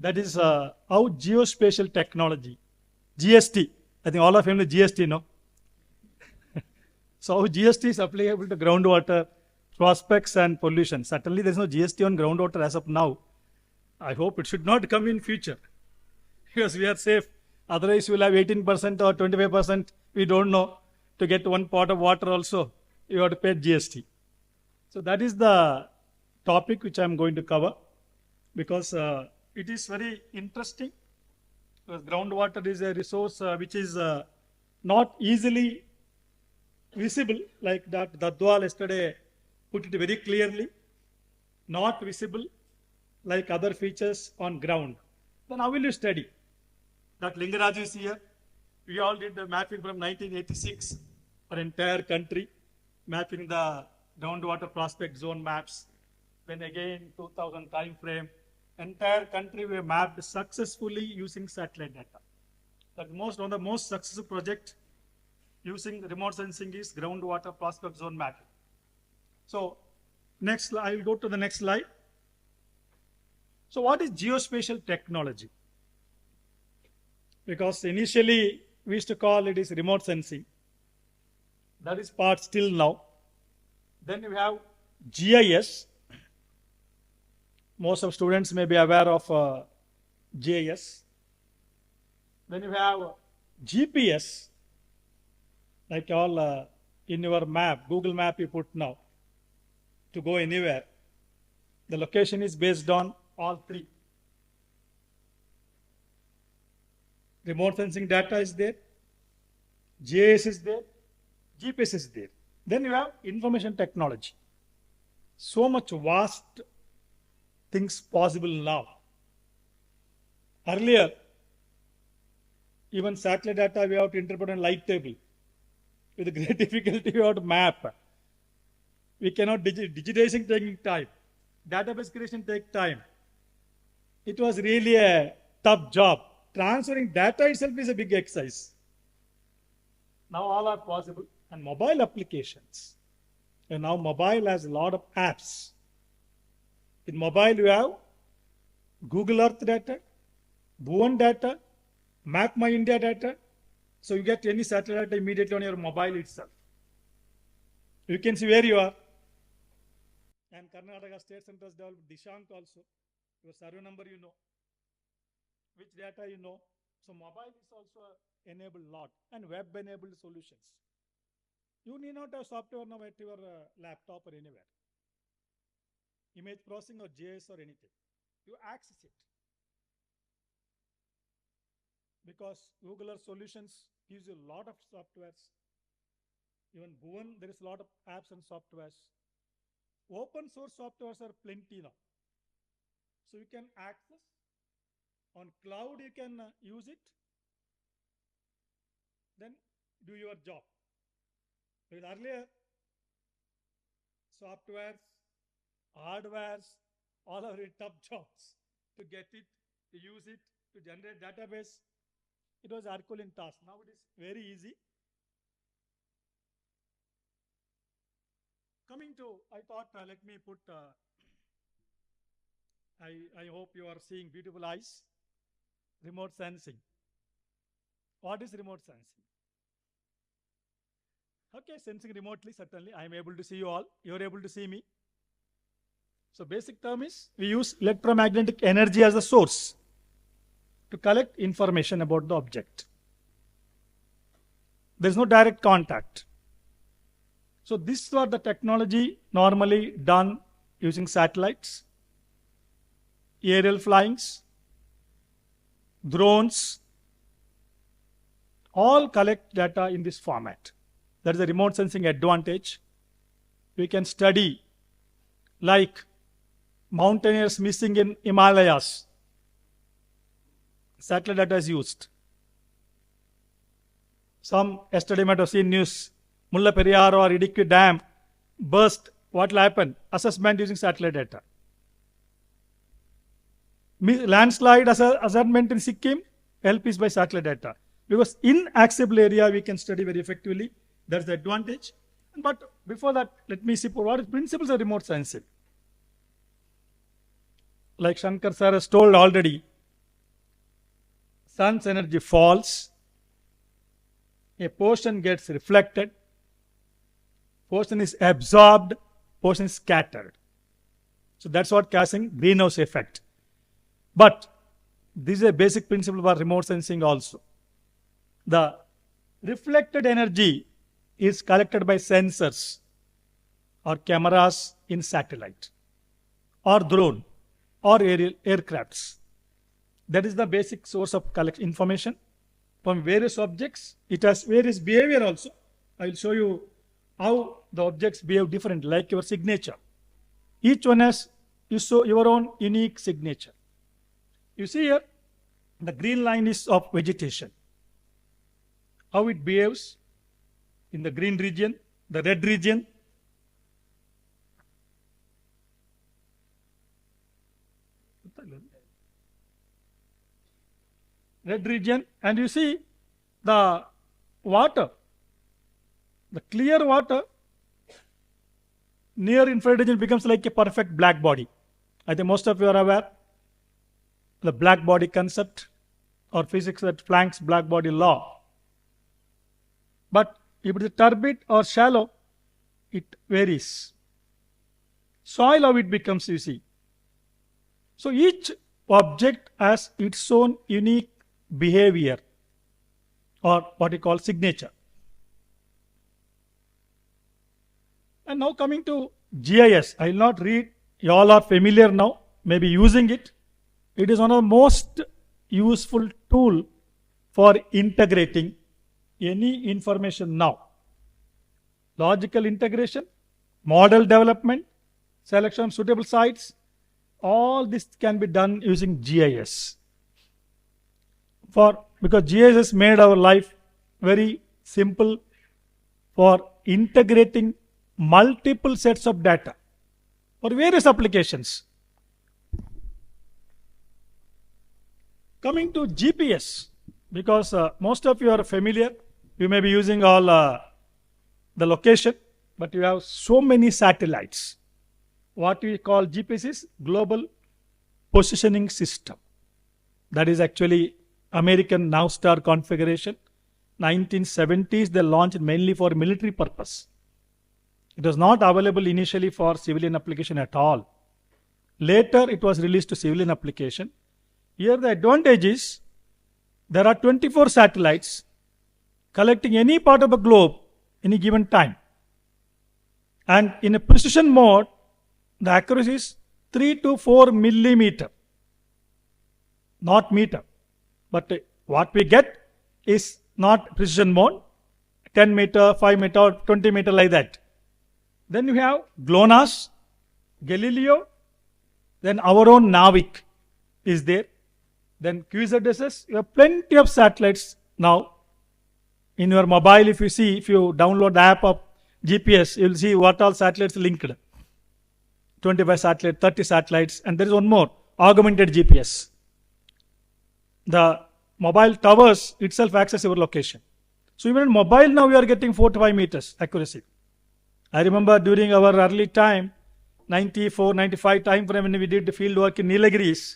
That is how geospatial technology, GST, I think all of you know GST, no? So how GST is applicable to groundwater prospects and pollution. Certainly there is no GST on groundwater as of now. I hope it should not come in future because we are safe. Otherwise we will have 18% or 25%, we don't know. To get one pot of water also, you have to pay GST. So that is the topic which I am going to cover because it is very interesting. Because groundwater is a resource which is not easily visible, like that Dadwal yesterday put it very clearly, not visible like other features on ground. Then how will you study? That Lingaraj is here. We all did the mapping from 1986 for entire country, mapping the groundwater prospect zone maps. Then again 2000 time frame, entire country we mapped successfully using satellite data. That one of the most successful project using remote sensing is groundwater prospect zone mapping. So next, I will go to the next slide. So what is geospatial technology? Because initially we used to call it is remote sensing. That is part still now. Then we have GIS. Most of students may be aware of GIS. Then you have GPS, like all in your map, Google map you put now to go anywhere. The location is based on all three. Remote sensing data is there, GIS is there, GPS is there. Then you have information technology. So much vast things possible now. Earlier, even satellite data we have to interpret in light table. With great difficulty we have to map. We cannot digitizing taking time. Database creation take time. It was really a tough job. Transferring data itself is a big exercise. Now all are possible. And mobile applications. And now mobile has a lot of apps. In mobile you have Google Earth data, Bhuvan data, Map My India data. So you get any satellite data immediately on your mobile itself. You can see where you are. And Karnataka State Center has developed Dishank also. Your survey number you know. Which data you know. So mobile is also enabled lot and web enabled solutions. You need not have software now at your laptop or anywhere. Image processing or GIS or anything. You access it. Because Google Earth Solutions gives you a lot of softwares. Even Bhuvan, there is a lot of apps and softwares. Open source softwares are plenty now. So you can access. On cloud you can use it. Then do your job. With earlier, softwares, hardwares, all are very tough jobs to get it, to use it, to generate database. It was Herculean task. Now it is very easy. Coming to, I thought, let me put, I hope you are seeing beautiful eyes. Remote sensing. What is remote sensing? Okay, sensing remotely, certainly. I am able to see you all. You are able to see me. So basic term is, we use electromagnetic energy as a source to collect information about the object. There is no direct contact. So this was the technology normally done using satellites, aerial flyings, drones, all collect data in this format. That is the remote sensing advantage. We can study like mountaineers missing in Himalayas. Satellite data is used. Some yesterday might have seen news, Mulla Periyar or Idikki Dam burst. What will happen? Assessment using satellite data. Landslide assessment in Sikkim, help is by satellite data. Because in accessible area we can study very effectively. That's the advantage. But before that, let me see what is principles of remote sensing. Like Shankar sir has told already, sun's energy falls, a portion gets reflected, portion is absorbed, portion is scattered. So that's what causing greenhouse effect. But this is a basic principle for remote sensing also. The reflected energy is collected by sensors or cameras in satellite or drone or aerial aircrafts. That is the basic source of collect information from various objects. It has various behavior also. I will show you how the objects behave different, like your signature. Each one has your own unique signature. You see here, the green line is of vegetation. How it behaves in the green region, the red region. Red region, and you see the water, the clear water near infrared region becomes like a perfect black body. I think most of you are aware the black body concept or physics that flanks black body law. But if it is turbid or shallow, it varies. Soil, how it becomes, you see. So each object has its own unique behavior or what you call signature. And now coming to GIS, I will not read, you all are familiar now, maybe using it. It is one of the most useful tool for integrating any information now. Logical integration, model development, selection of suitable sites, all this can be done using GIS. Because GIS has made our life very simple for integrating multiple sets of data for various applications. Coming to GPS, because most of you are familiar, you may be using all the location, but you have so many satellites. What we call GPS is Global Positioning System. That is actually American Navstar configuration. 1970s they launched mainly for military purpose. It was not available initially for civilian application at all. Later it was released to civilian application. Here the advantage is there are 24 satellites collecting any part of the globe any given time. And in a precision mode, the accuracy is 3 to 4 millimeter, not meter. But what we get is not precision mode, 10 meter, 5 meter, 20 meter like that. Then you have GLONASS, Galileo, then our own NAVIC is there. Then QZSS, you have plenty of satellites now. In your mobile, if you download the app of GPS, you will see what all satellites linked. 25 satellites, 30 satellites, and there is one more, augmented GPS. The mobile towers itself access your location. So even in mobile now we are getting 4 to 5 meters accuracy. I remember during our early time, 94, 95 time frame when we did the field work in Nilgiris,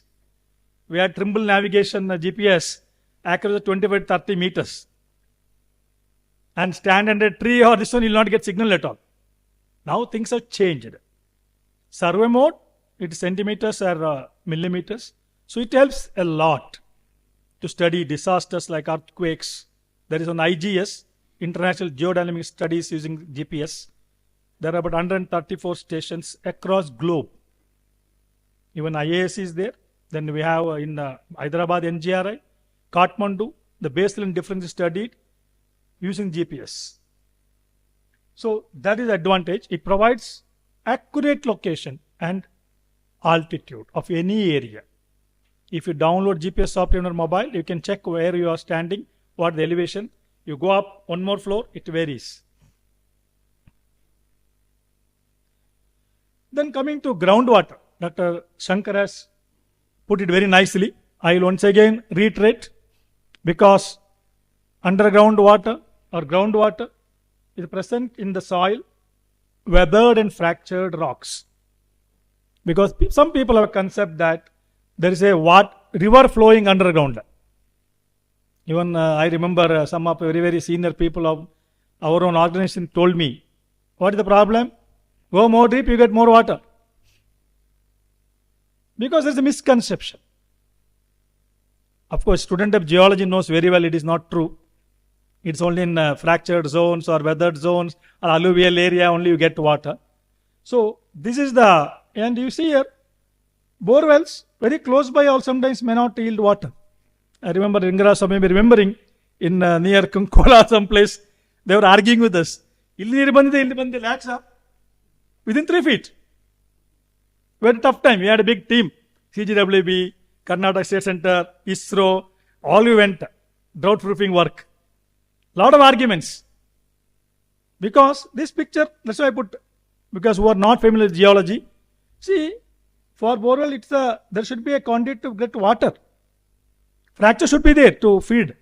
we had Trimble navigation GPS accuracy 25 to 30 meters. And stand under a tree or this one, you will not get signal at all. Now things have changed. Survey mode, it is centimeters or millimeters. So it helps a lot to study disasters like earthquakes. There is an IGS, International Geodynamic Studies using GPS. There are about 134 stations across globe. Even IAS is there. Then we have in Hyderabad NGRI, Kathmandu, the baseline difference is studied using GPS. So that is the advantage. It provides accurate location and altitude of any area. If you download GPS software on your mobile, you can check where you are standing, what the elevation. You go up one more floor, it varies. Then coming to groundwater, Dr. Shankar has put it very nicely. I will once again reiterate, because underground water or groundwater is present in the soil, weathered and fractured rocks. Because some people have a concept that there is a river flowing underground. Even I remember some of very, very senior people of our own organization told me, what is the problem? Go more deep, you get more water. Because there's a misconception. Of course, student of geology knows very well it is not true. It's only in fractured zones or weathered zones or alluvial area only you get water. So this is the, and you see here, bore wells very close by also sometimes may not yield water. I remember Ringarasa may be remembering in near Kunkola someplace, they were arguing with us. Illi lakhs up within 3 feet. We had a tough time. We had a big team. CGWB, Karnataka State Center, ISRO, all we went. Drought proofing work. Lot of arguments. Because this picture, that's why I put, because who are not familiar with geology, see, for borewell, there should be a conduit to get water. Fracture should be there to feed.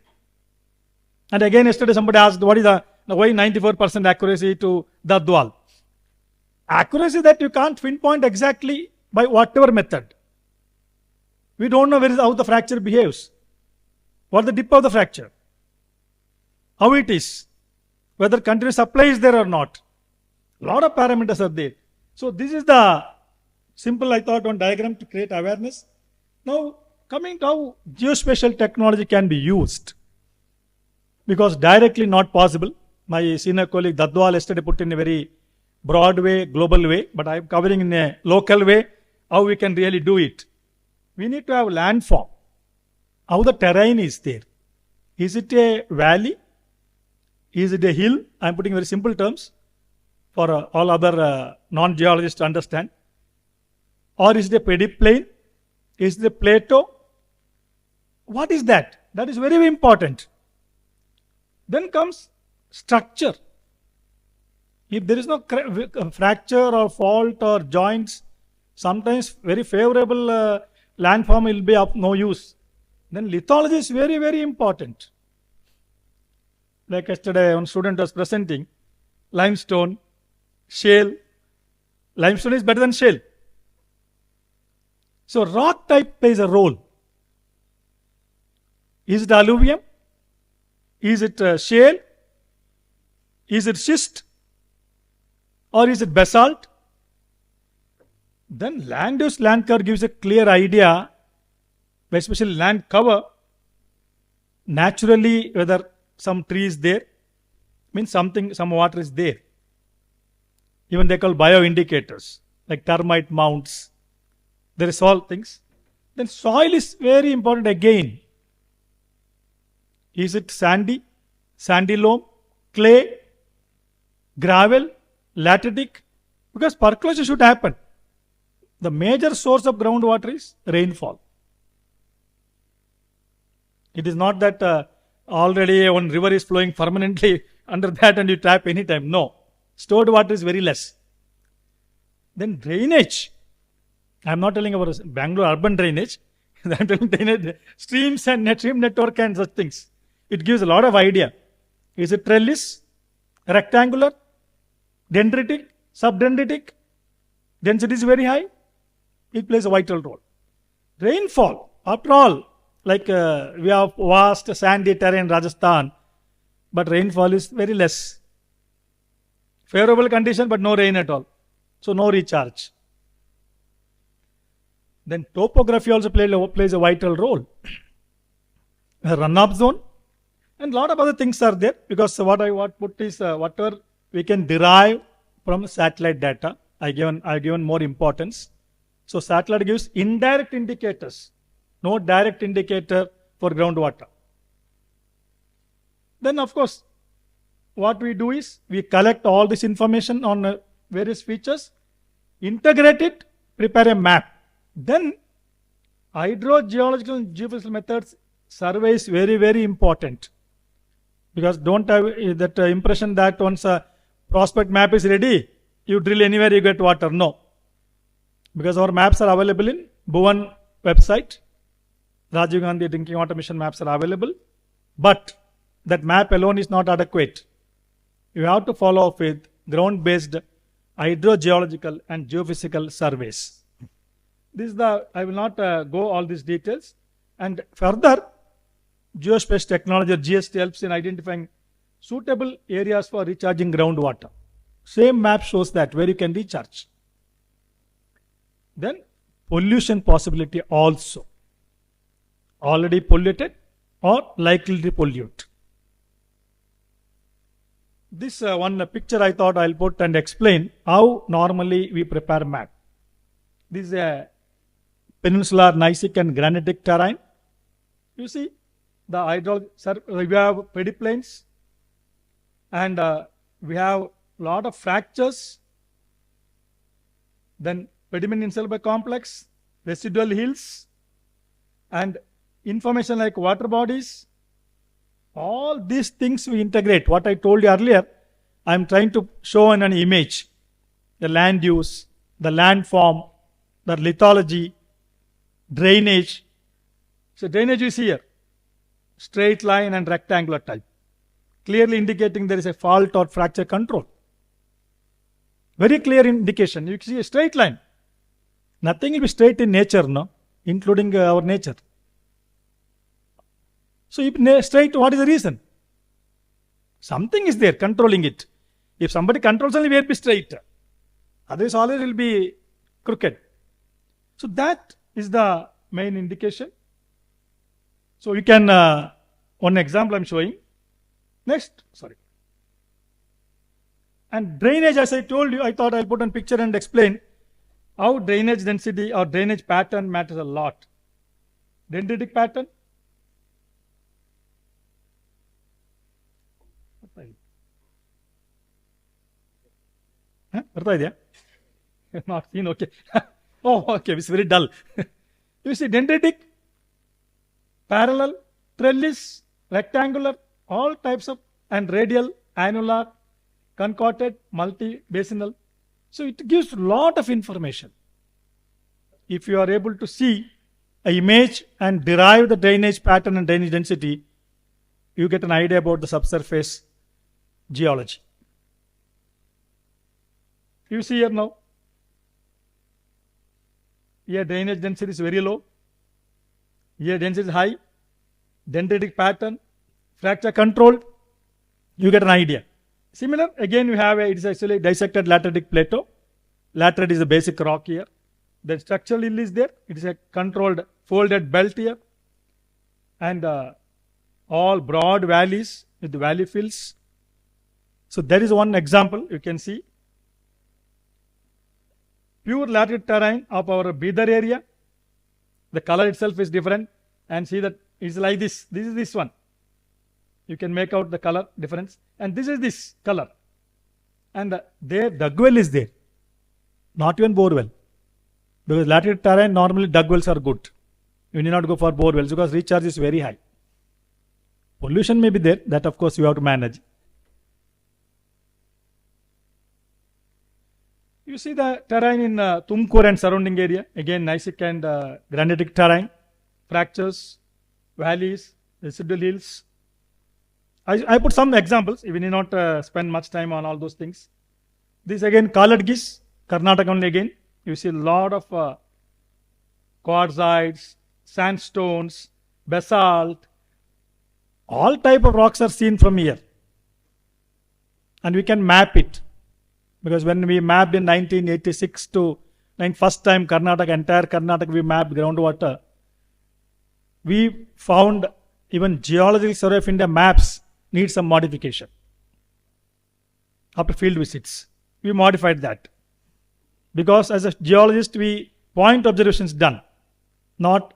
And again, yesterday somebody asked, what is why 94% accuracy to the Dadwal? Accuracy that you can't pinpoint exactly by whatever method. We don't know how the fracture behaves. What the dip of the fracture. How it is. Whether continuous supply is there or not. A lot of parameters are there. So this is the simple, I thought, one diagram to create awareness. Now, coming to how geospatial technology can be used. Because directly not possible. My senior colleague Dadwal yesterday put in a very broad way, global way, but I am covering in a local way how we can really do it. We need to have landform. How the terrain is there. Is it a valley? Is it a hill? I am putting very simple terms for all other non-geologists to understand. Or is it a peneplain? Is it a plateau? What is that? That is very, very important. Then comes structure. If there is no fracture or fault or joints, sometimes very favorable landform will be of no use. Then lithology is very, very important. Like yesterday, one student was presenting limestone, shale. Limestone is better than shale. So rock type plays a role. Is it alluvium? Is it shale? Is it schist? Or is it basalt? Then land use, land cover gives a clear idea, especially land cover. Naturally, whether some tree is there, means something, some water is there. Even they call bioindicators, like termite mounds. There is all things. Then soil is very important again. Is it sandy, sandy loam, clay, gravel, lateritic? Because percolation should happen. The major source of groundwater is rainfall. It is not that already one river is flowing permanently under that and you tap anytime. No. Stored water is very less. Then drainage. I am not telling about Bangalore urban drainage. I am telling drainage, streams and stream network and such things. It gives a lot of idea. Is it trellis, rectangular, dendritic, subdendritic? Density is very high. It plays a vital role. Rainfall, after all, like we have vast sandy terrain in Rajasthan, but rainfall is very less. Favorable condition, but no rain at all. So no recharge. Then topography also plays a vital role. A runoff zone and lot of other things are there, because what put is whatever we can derive from satellite data. I given more importance. So satellite gives indirect indicators, no direct indicator for groundwater. Then of course, what we do is we collect all this information on various features, integrate it, prepare a map. Then hydrogeological and geophysical methods survey is very, very important. Because don't have that impression that once a prospect map is ready, you drill anywhere you get water. No. Because our maps are available in Bhuvan website. Rajiv Gandhi drinking water mission maps are available. But that map alone is not adequate. You have to follow up with ground-based hydrogeological and geophysical surveys. This is I will not go all these details. And further, Geospatial technology or GST helps in identifying suitable areas for recharging groundwater. Same map shows that where you can recharge. Then pollution possibility also. Already polluted or likely to pollute. This one picture I thought I'll put and explain how normally we prepare map. This is a peninsular gneissic and granitic terrain. You see the we have pediplains and we have lot of fractures, then pediment insulable complex, residual hills, and information like water bodies. All these things we integrate. What I told you earlier, I am trying to show in an image the land use, the landform, the lithology, drainage. So drainage is here, straight line and rectangular type, clearly indicating there is a fault or fracture control. Very clear indication. You see a straight line. Nothing will be straight in nature, no, including our nature. So if straight, what is the reason? Something is there controlling it. If somebody controls only, it will be straight. Otherwise, always will be crooked. So that is the main indication. So you can, one example I am showing. Next, sorry. And drainage, as I told you, I thought I'll put on picture and explain how drainage density or drainage pattern matters a lot. Dendritic pattern. Not seen, okay. Oh, okay, it's very dull. You see dendritic, parallel, trellis, rectangular, all types of, and radial, annular, concorded, multi-basinal. So it gives a lot of information. If you are able to see an image and derive the drainage pattern and drainage density, you get an idea about the subsurface geology. You see here now, here drainage density is very low, here density is high, dendritic pattern, fracture controlled, you get an idea. Similar, again you have it is actually dissected lateritic plateau. Laterite is a basic rock here. The structural hill is there. It is a controlled folded belt here. And all broad valleys with the valley fills. So there is one example you can see. Pure laterite terrain of our Bidar area. The color itself is different. And see that it's like this. This is this one. You can make out the color difference. And this is this color. And there dug well is there. Not even bore well. Because laterite terrain, normally dug wells are good. You need not go for bore wells because recharge is very high. Pollution may be there. That of course you have to manage. You see the terrain in Tumkur and surrounding area. Again, gneissic and granitic terrain. Fractures, valleys, residual hills. I put some examples. We need not spend much time on all those things. This again, colored geese, Karnataka only again. You see a lot of quartzites, sandstones, basalt. All type of rocks are seen from here. And we can map it. Because when we mapped in 1986 to first time Karnataka, entire Karnataka we mapped groundwater. We found even Geological Survey of India maps need some modification. After field visits, we modified that. Because as a geologist, we point observations done, not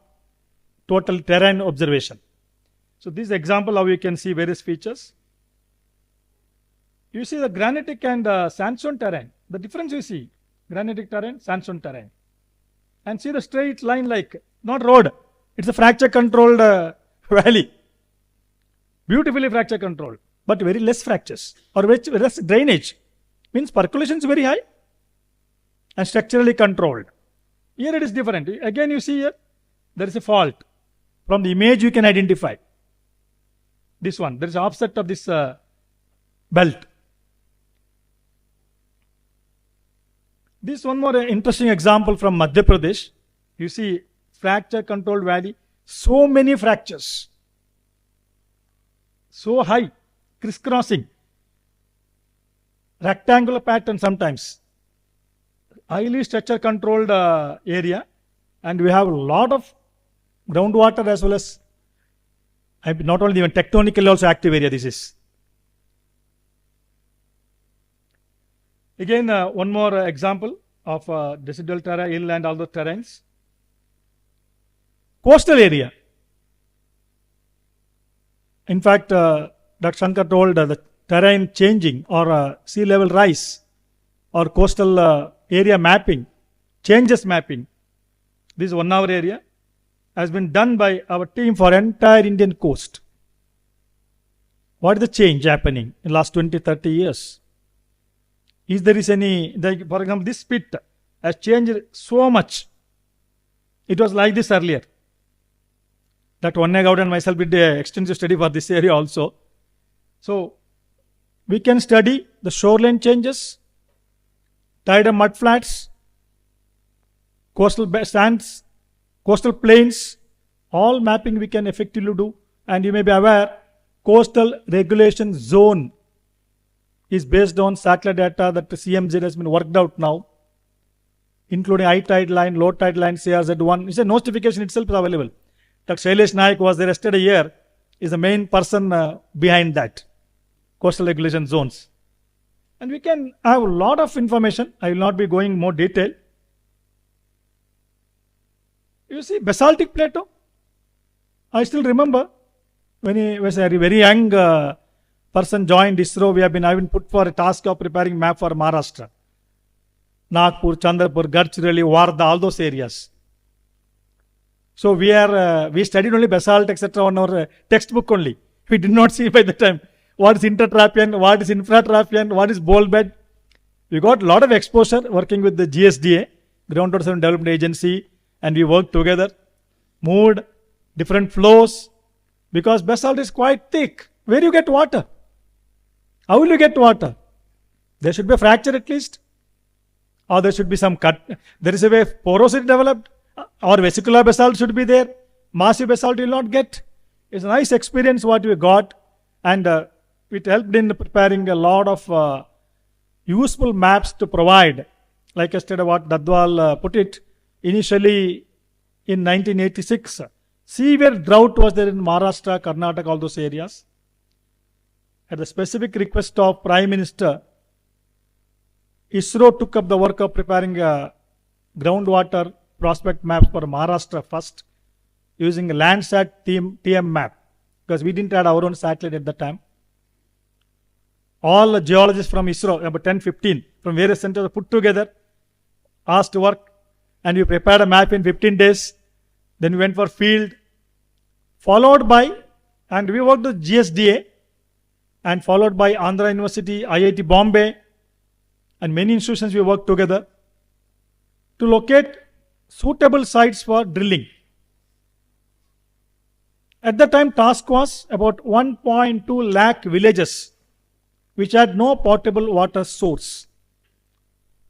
total terrain observation. So this example how you can see various features. You see the granitic and sandstone terrain. The difference you see, granitic terrain, sandstone terrain. And see the straight line like, not road, it's a fracture controlled valley. Beautifully fracture controlled, but very less fractures or less drainage. Means percolation is very high and structurally controlled. Here it is different. Again you see here, there is a fault. From the image you can identify. This one, there is an offset of this belt. This one more interesting example from Madhya Pradesh. You see fracture controlled valley, so many fractures. so high, crisscrossing, rectangular pattern sometimes, highly structure controlled area, and we have a lot of groundwater as well as not only even tectonically also active area this is. Again, one more example of decidual terrain, hill and all the terrains. Coastal area. In fact, Dr. Shankar told the terrain changing or sea level rise or coastal area mapping, changes mapping. This is 1 hour area has been done by our team for entire Indian coast. What is the change happening in last 20-30 years? Is there is any, for example, this pit has changed so much. It was like this earlier. Dr. Vannegowda and myself did an extensive study for this area also. So, we can study the shoreline changes, tidal mud flats, coastal sands, coastal plains, all mapping we can effectively do. And you may be aware, coastal regulation zone is based on satellite data that the CMZ has been worked out now, including high tide line, low tide line, CRZ1. It's a notification itself is available. Dr. Shailesh Naik was there yesterday here, is the main person behind that, coastal regulation zones. And we can have a lot of information. I will not be going more detail. You see, basaltic plateau. I still remember when he was a very young person joined ISRO, I've been put for a task of preparing map for Maharashtra. Nagpur, Chandrapur, Gadchiroli, Wardha, all those areas. So we studied only basalt, etc. on our textbook only. We did not see by the time what is intertrappean, what is infratrappean, what is bowl bed. We got a lot of exposure working with the GSDA, Groundwater Development Agency, and we worked together, moved different flows, because basalt is quite thick. Where do you get water? How will you get water? There should be a fracture at least, or there should be some cut. There is a way porosity developed, or vesicular basalt should be there. Massive basalt you will not get. It's a nice experience what we got, and it helped in preparing a lot of useful maps to provide. Like yesterday what Dadwal put it, initially in 1986, severe drought was there in Maharashtra, Karnataka, all those areas. At the specific request of Prime Minister, ISRO took up the work of preparing groundwater prospect maps for Maharashtra first, using a Landsat TM map, because we didn't have our own satellite at the time. All the geologists from ISRO, about 10-15, from various centers put together, asked to work, and we prepared a map in 15 days. Then we went for field, followed by, and we worked with GSDA, and followed by Andhra University, IIT Bombay, and many institutions we worked together to locate suitable sites for drilling. At the time, task was about 1.2 lakh villages which had no potable water source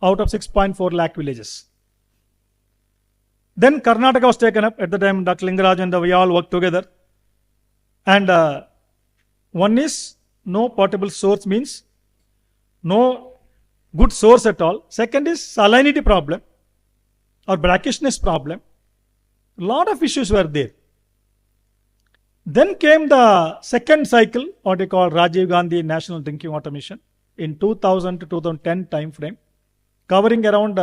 out of 6.4 lakh villages. Then Karnataka was taken up. At the time, Dr. Lingaraj and we all worked together. And one is no potable source means no good source at all. Second is salinity problem or brackishness problem. A lot of issues were there. Then came the second cycle, what they call Rajiv Gandhi National Drinking Water Mission in 2000 to 2010 time frame, covering around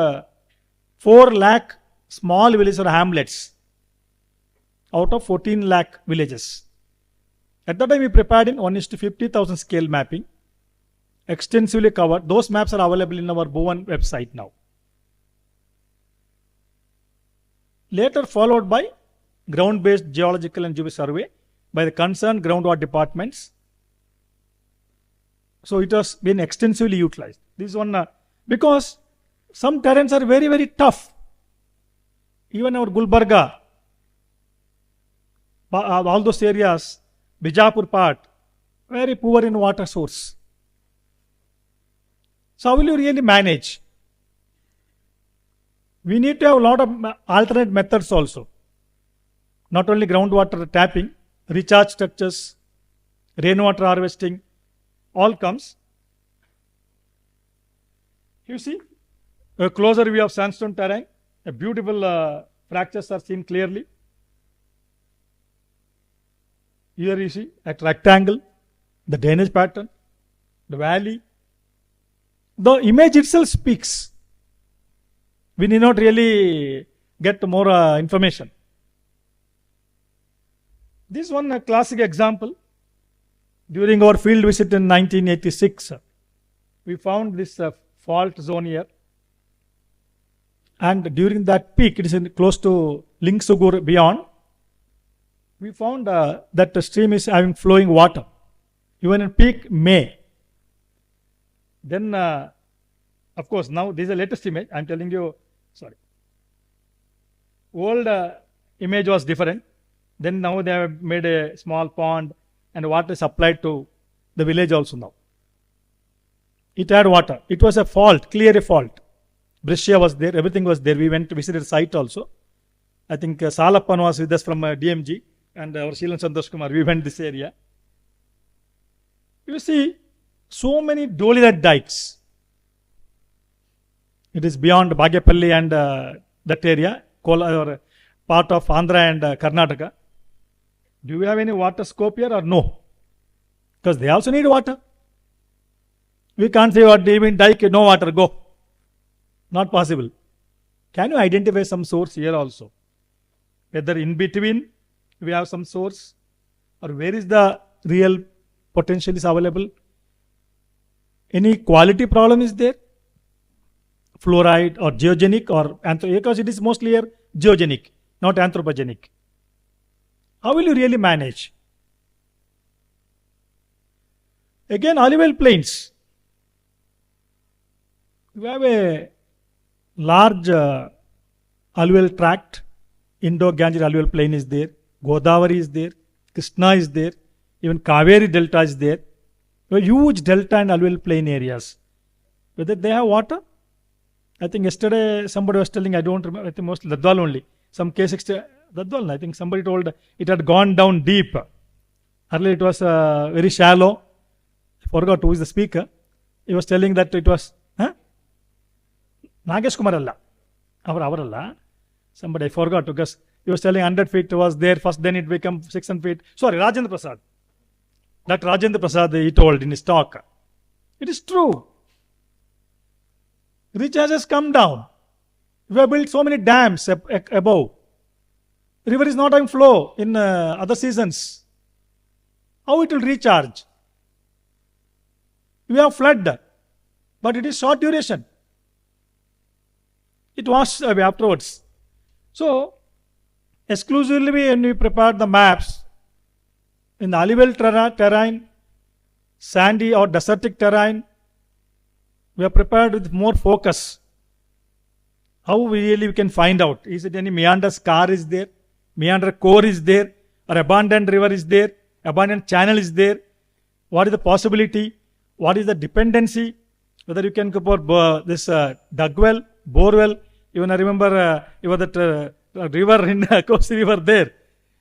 4 lakh small villages or hamlets out of 14 lakh villages. At that time, we prepared in 1:50,000 scale mapping, extensively covered. Those maps are available in our Bhuvan website now. Later followed by ground-based geological and geophysical survey by the concerned groundwater departments. So it has been extensively utilized. This one, because some terrains are very, very tough. Even our Gulbarga, all those areas, Bijapur part, very poor in water source. So how will you really manage? We need to have a lot of alternate methods also. Not only groundwater tapping, recharge structures, rainwater harvesting, all comes. You see a closer view of sandstone terrain, a beautiful fractures are seen clearly. Here you see a rectangle, the drainage pattern, the valley. The image itself speaks. We need not really get more information. This one a classic example. During our field visit in 1986, we found this fault zone here. And during that peak, it is close to Lingsugur beyond, we found that the stream is having flowing water, even in peak May. Then, of course, now this is the latest image. I am telling you, sorry. Old image was different. Then now they have made a small pond and water is applied to the village also now. It had water. It was a fault, clear a fault. Brescia was there, everything was there. We went to visit the site also. I think Salappan was with us from DMG and our Sheelan Santosh Kumar. We went this area. You see, so many dolite dikes. It is beyond Bagapalli and that area, or part of Andhra and Karnataka. Do we have any water scope here or no? Because they also need water. We can't say what they mean dike, no water, go. Not possible. Can you identify some source here also? Whether in between we have some source or where is the real potential is available? Any quality problem is there? Fluoride or geogenic or because it is mostly here geogenic, not anthropogenic. How will you really manage? Again, alluvial plains. We have a large alluvial tract. Indo-Ganges alluvial plain is there. Godavari is there. Krishna is there. Even Kaveri Delta is there. A huge delta and alluvial plain areas. Whether they have water? I think yesterday somebody was telling, I don't remember, I think mostly Dadwal only. Some K60, Dadwal, I think somebody told it had gone down deep. Earlier it was very shallow. I forgot who is the speaker. He was telling that it was, Nagesh Kumar alla. Avaralla. Somebody I forgot because he was telling 100 feet was there first, then it became 600 feet. Sorry, Rajendra Prasad. Dr. Rajendra Prasad, he told in his talk. It is true. Recharges come down. We have built so many dams above. River is not having flow in other seasons. How it will recharge? We have flood, but it is short duration. It washes away afterwards. So, exclusively when we prepare the maps, in the alluvial terrain, sandy or desertic terrain, we are prepared with more focus. How we can find out? Is it any meander scar is there? Meander core is there? Or abandoned river is there? Abandoned channel is there? What is the possibility? What is the dependency? Whether you can go for this dug well, bore well. Even I remember that river in Kosi River there.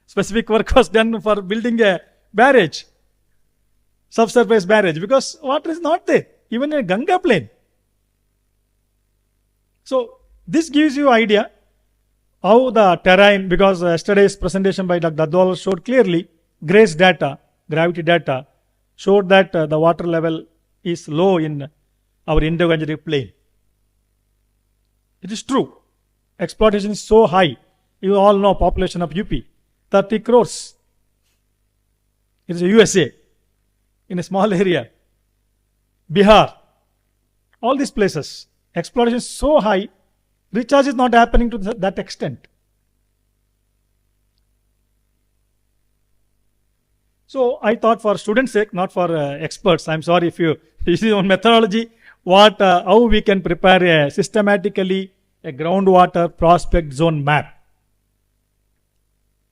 Specific work was done for building a barrage, subsurface barrage, because water is not there, even in a Ganga plain. So, this gives you idea how the terrain, because yesterday's presentation by Dr. Dadwal showed clearly, GRACE data, gravity data, showed that the water level is low in our Indo-Gangetic plain. It is true. Exploitation is so high. You all know population of UP, 30 crores. It is a USA in a small area. Bihar, all these places. Exploitation is so high, recharge is not happening to that extent. So I thought for students' sake, not for experts. I'm sorry if you see on methodology, how we can prepare systematically a groundwater prospect zone map.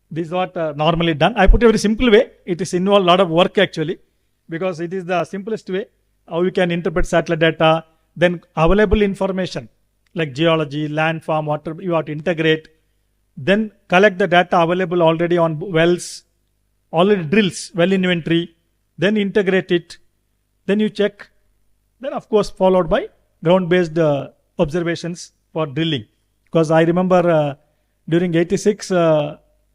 This is what normally done. I put it a very simple way. It is involved a lot of work actually, because it is the simplest way how we can interpret satellite data, then available information like geology, landform, water, you have to integrate, then collect the data available already on wells, already drills, well inventory, then integrate it, then you check, then of course followed by ground-based observations for drilling. Because I remember during 86,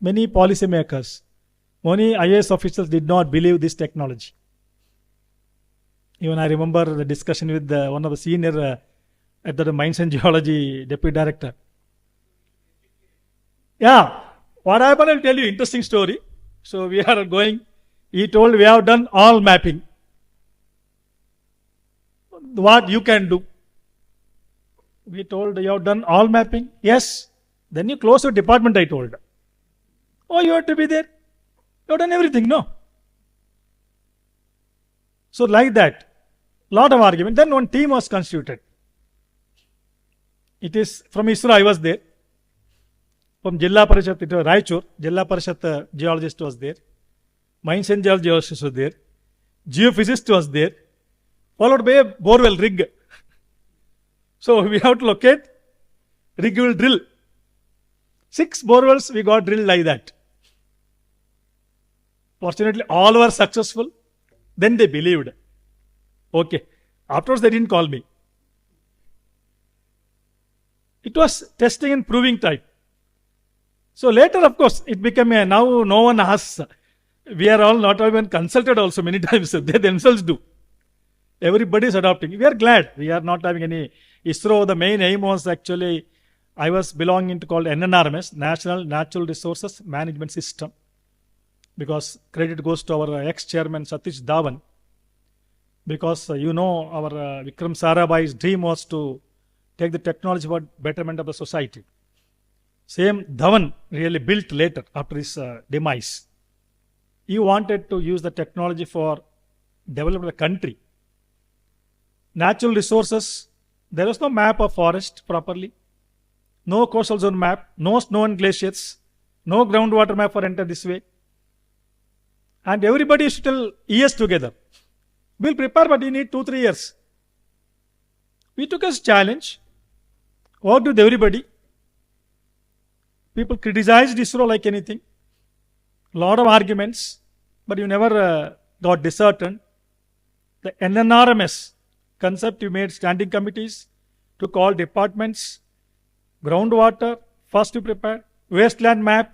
many policymakers, many IAS officials did not believe this technology. Even I remember the discussion with one of the senior at the Mines and Geology Deputy Director. Yeah, what happened, I'll tell you, interesting story. So we are going, he told we have done all mapping. What you can do? We told you have done all mapping. Yes. Then you close your department, I told. Oh, you have to be there. You have done everything, no? So like that, lot of argument. Then one team was constituted. It is from ISRO, I was there. From Jilla Parishad, it was Raichur, Jilla Parishad geologist was there. Mines and geologist was there. Geophysicist was there. Followed by a borewell rig. So we have to locate, rig will drill. 6 borewells we got drilled like that. Fortunately, all were successful. Then they believed. Okay. Afterwards, they didn't call me. It was testing and proving type. So later, of course, it became a, now no one asks. We are all not even consulted also many times. They themselves do. Everybody is adopting. We are glad. We are not having any ISRO. The main aim was actually, I was belonging to called NNRMS, National Natural Resources Management System. Because credit goes to our ex-chairman Satish Dhawan. Because you know our Vikram Sarabhai's dream was to take the technology for betterment of the society. Same Dhawan really built later after his demise. He wanted to use the technology for developing the country. Natural resources, there was no map of forest properly, no coastal zone map, no snow and glaciers, no groundwater map for enter this way. And everybody is still years together. We'll prepare, but we need 2-3 years. We took as challenge, worked with everybody. People criticized ISRO like anything. Lot of arguments, but you never got disheartened. The NNRMS concept, you made standing committees, took all departments, groundwater, first to prepare, wasteland map,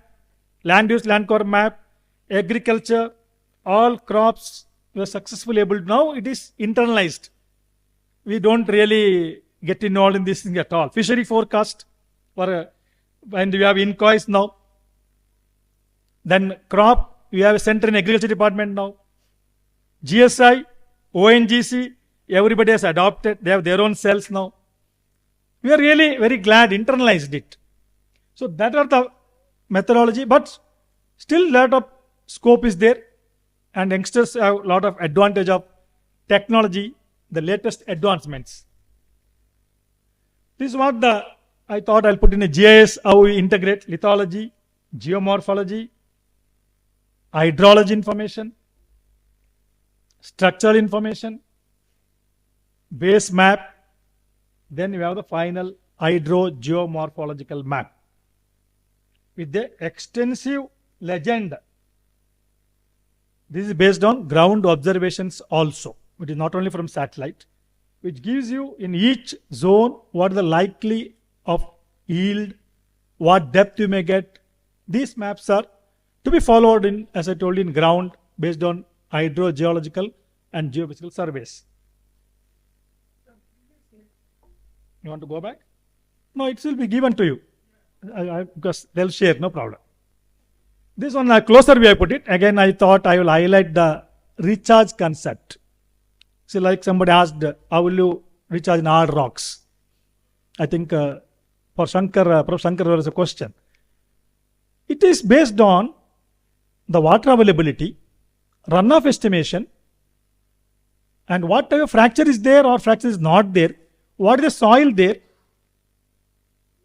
land use, land cover map, agriculture, all crops were successfully able. Now it is internalized. We don't really get involved in this thing at all. Fishery forecast, and we have inquiries now. Then crop, we have a center in agriculture department now. GSI, ONGC, everybody has adopted. They have their own cells now. We are really very glad internalized it. So that are the methodology, but still lot of scope is there. And youngsters have a lot of advantage of technology, the latest advancements. This is what I thought I'll put in a GIS, how we integrate lithology, geomorphology, hydrology information, structural information, base map, then we have the final hydrogeomorphological map with the extensive legend. This is based on ground observations also, which is not only from satellite, which gives you in each zone what is the likely of yield, what depth you may get. These maps are to be followed in, as I told you, in ground based on hydrogeological and geophysical surveys. You want to go back? No, it will be given to you because they'll share, no problem. This one, closer way I put it. Again, I thought I will highlight the recharge concept. See, like somebody asked, how will you recharge in hard rocks? I think for Shankar, Prof. Shankar, there was a question. It is based on the water availability, runoff estimation, and what type of fracture is there or fracture is not there. What is the soil there?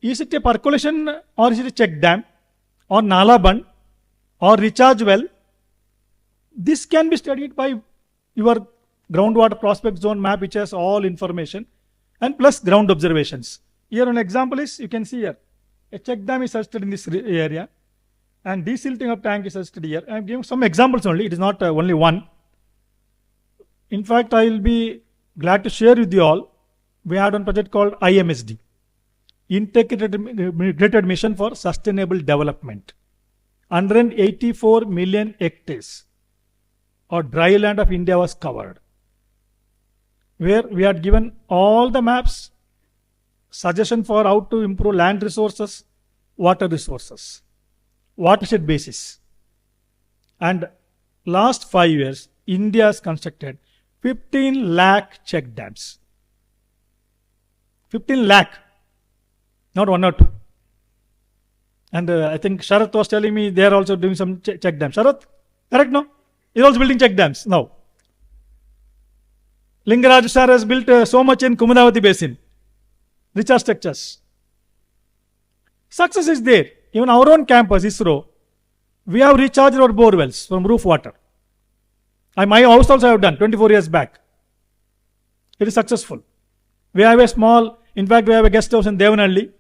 Is it a percolation or is it a check dam or nala bund or recharge well? This can be studied by your groundwater prospect zone map, which has all information, and plus ground observations. Here an example is, you can see here, a check dam is suggested in this area, and desilting of tank is suggested here. I am giving some examples only, it is not only one. In fact, I will be glad to share with you all. We had one project called IMSD, Integrated Mission for Sustainable Development. 184 million hectares or dry land of India was covered, where we had given all the maps, suggestion for how to improve land resources, water resources, watershed basis. And last 5 years, India has constructed 15 lakh check dams. 15 lakh, not one or two. And I think Sharath was telling me they are also doing some check dams. Sharath, correct, no? He's also building check dams now. Lingaraj sir has built so much in Kumudavati Basin. Recharge structures. Success is there. Even our own campus, ISRO, we have recharged our bore wells from roof water. My house also I have done 24 years back. It is successful. We have a small, in fact, we have a guest house in Devanalli.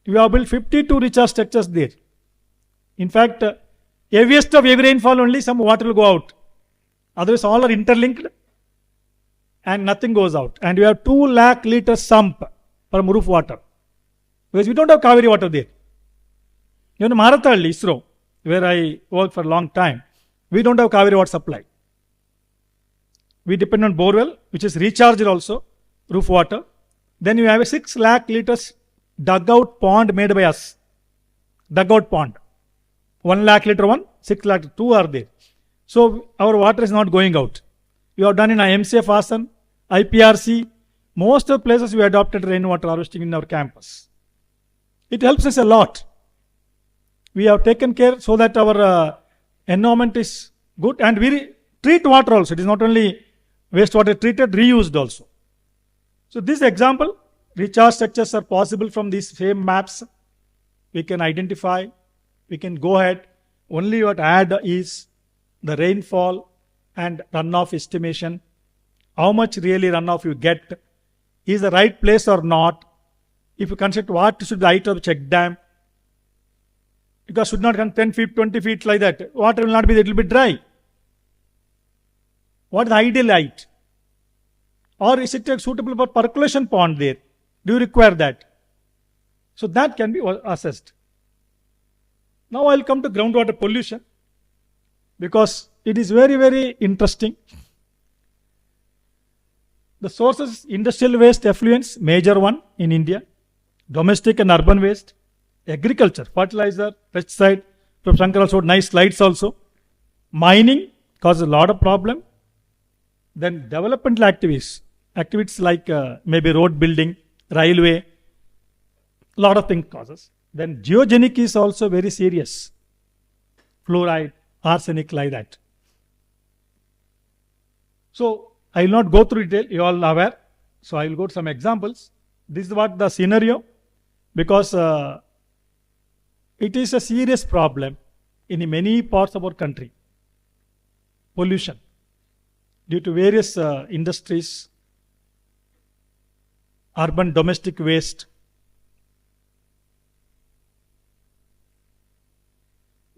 We have built 52 recharge structures there. In fact, heaviest of every rainfall only some water will go out. Otherwise, all are interlinked and nothing goes out. And we have 2 lakh liters sump from roof water. Because we don't have Kaveri water there. Even Marathalli, ISRO, where I worked for a long time, we don't have Kaveri water supply. We depend on borewell, which is recharged also, roof water. Then you have a 6 lakh liters dugout pond made by us. Dugout pond. 1 lakh liter one, 6 lakh, 2 are there. So our water is not going out. We have done in MCF Asan, IPRC. Most of the places we adopted rainwater harvesting in our campus. It helps us a lot. We have taken care so that our environment is good, and we treat water also. It is not only wastewater treated, reused also. So this example, recharge structures are possible from these same maps. We can identify, we can go ahead. Only what add is the rainfall and runoff estimation. How much really runoff you get, is the right place or not. If you construct what should be the height of the check dam, because should not come 10 feet, 20 feet like that. Water will not be, it will be dry. What is the ideal height? Or is it suitable for percolation pond there? Do you require that? So that can be assessed. Now I will come to groundwater pollution, because it is very, very interesting. The sources: industrial waste effluents, major one in India, domestic and urban waste, agriculture, fertilizer, pesticide. From Shankar also nice slides also. Mining causes a lot of problem. Then developmental activities like maybe road building, railway, lot of things causes. Then geogenic is also very serious. Fluoride, arsenic, like that. So I will not go through detail, you all are aware. So I will go to some examples. This is what the scenario, because it is a serious problem in many parts of our country. Pollution due to various industries, urban domestic waste.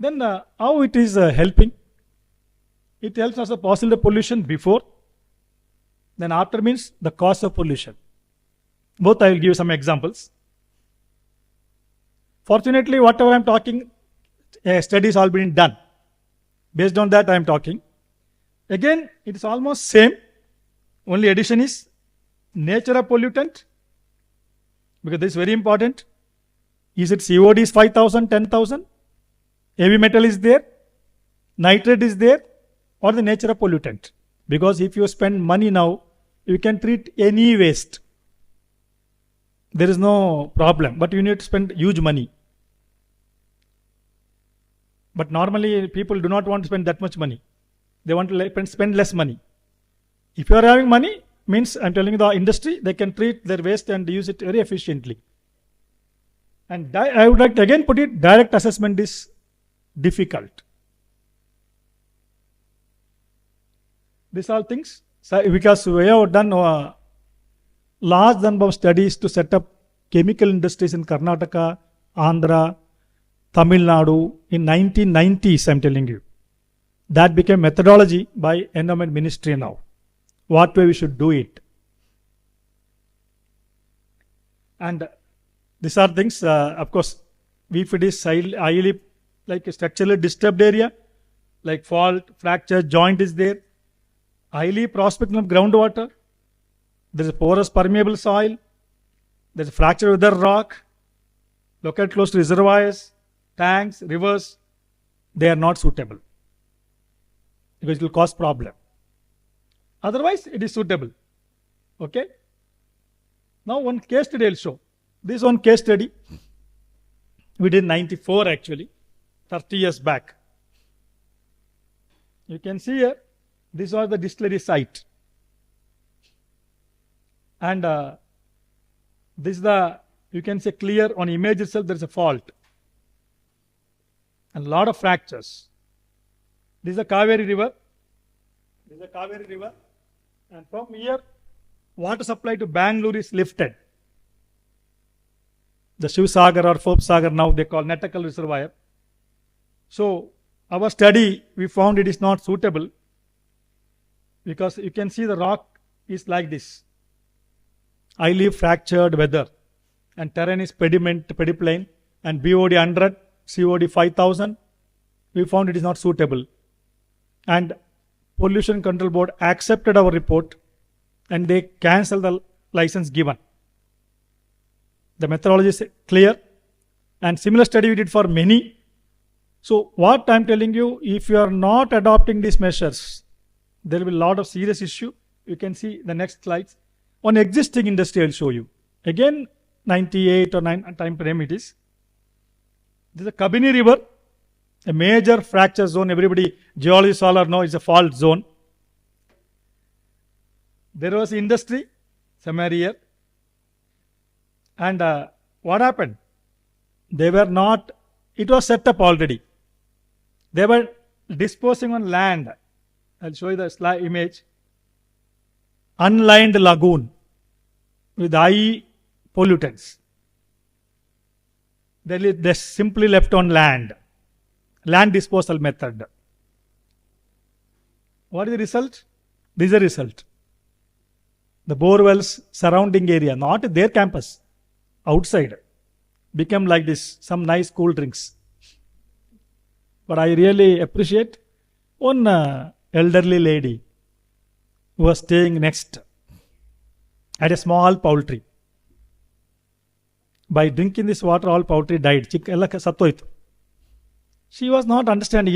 Then how it is helping? It helps us to possible pollution before, then after means the cause of pollution. Both I will give you some examples. Fortunately, whatever I am talking, studies all been done. Based on that I am talking. Again, it is almost same. Only addition is nature of pollutant, because this is very important. Is it COD is 5,000, 10,000? Heavy metal is there, nitrate is there, or the nature of pollutant. Because if you spend money now, you can treat any waste. There is no problem, but you need to spend huge money. But normally people do not want to spend that much money. They want to spend less money. If you are having money, means I am telling you the industry, they can treat their waste and use it very efficiently. And I would like to again put it, direct assessment is difficult. These all things, because we have done large number of studies to set up chemical industries in Karnataka, Andhra, Tamil Nadu in 1990s, I am telling you. That became methodology by Environment Ministry now. What way we should do it. And these are things, of course, if it is highly like a structurally disturbed area, like fault, fracture, joint is there, highly prospecting of groundwater, there is a porous permeable soil, there is a fracture with the rock, located close to reservoirs, tanks, rivers, they are not suitable because it will cause problem. Otherwise, it is suitable. Okay. Now, one case study I will show. This one case study we did in 94 actually, 30 years back. You can see here, this was the distillery site. And this is the, you can say clear on image itself, there is a fault. And a lot of fractures. This is the Kaveri river. This is the Kaveri river. And from here, water supply to Bengaluru is lifted. The Shiv Sagar or Fob Sagar now they call Nettakal reservoir. So, our study, we found it is not suitable because you can see the rock is like this. Highly fractured weather and terrain is pediplane and BOD 100, COD 5000. We found it is not suitable. And Pollution Control Board accepted our report and they cancelled the license given. The methodology is clear and similar study we did for many. So what I am telling you, if you are not adopting these measures, there will be a lot of serious issue. You can see the next slides. On existing industry I will show you. Again 98 or 9 time frame it is. This is a Kabini river, a major fracture zone. Everybody, geologists all know is a fault zone. There was industry, somewhere here. And what happened? They were not, it was set up already. They were disposing on land. I'll show you the slide image. Unlined lagoon with high pollutants. They simply left on land. Land disposal method. What is the result? This is the result. The borewells surrounding area, not their campus, outside, become like this, some nice cool drinks. But I really appreciate one elderly lady who was staying next at a small poultry. By drinking this water, all poultry died. She was not understanding.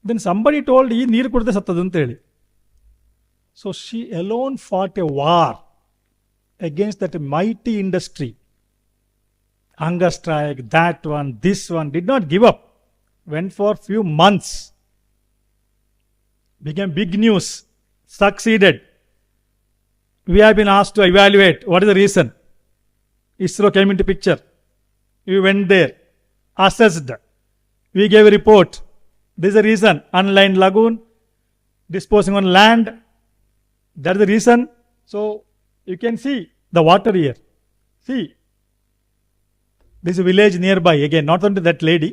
Then somebody told, "Ee neeru kudide sattadu anta heli." So she alone fought a war against that mighty industry. Hunger strike, that one, this one, did not give up. Went for few months. Became big news. Succeeded. We have been asked to evaluate. What is the reason? ISRO came into picture. We went there. Assessed. We gave a report. This is the reason. Unlined lagoon. Disposing on land. That is the reason. So, you can see the water here. See. This is a village nearby. Again, not only that lady.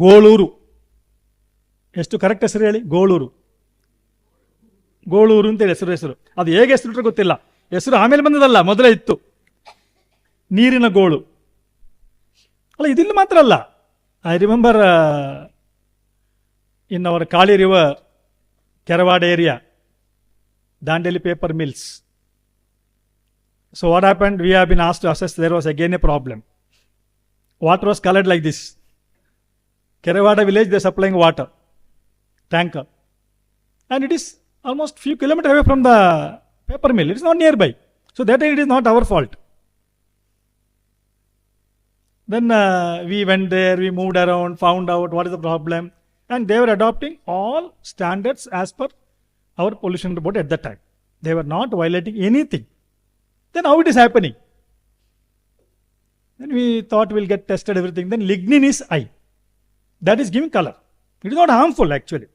Goluru. ಎಷ್ಟು correct ಹೆಸರು ಹೇಳಿ? ಗೋಳೂರು. ಗೋಳೂರು ಅಂತ ಹೇಳಿ ಹೆಸರು. ಅದು ಹೇಗೆ ಹೆಸರು ಗೊತ್ತಿಲ್ಲ. ಹೆಸರು ಆಮೇಲೆ ಬಂದದಲ್ಲ, ಮೊದಲೇ ಇತ್ತು. ನೀರಿನ ಗೋಳು. ಅಲ್ಲ, ಇದಿಲ್ಲಿ ಮಾತ್ರ ಅಲ್ಲ. I remember in our Kali river, Kerawada area, Dandeli paper mills. So what happened? We have been asked to assess. There was again a problem. Water was colored like this. Keravada village, they are supplying water. Tanker. And it is almost few kilometers away from the paper mill. It is not nearby. So that it is not our fault. Then we went there, we moved around, found out what is the problem. And they were adopting all standards as per our pollution report at that time. They were not violating anything. Then how it is happening? Then we thought we'll get tested everything. Then lignin is high. That is giving color. It is not harmful actually.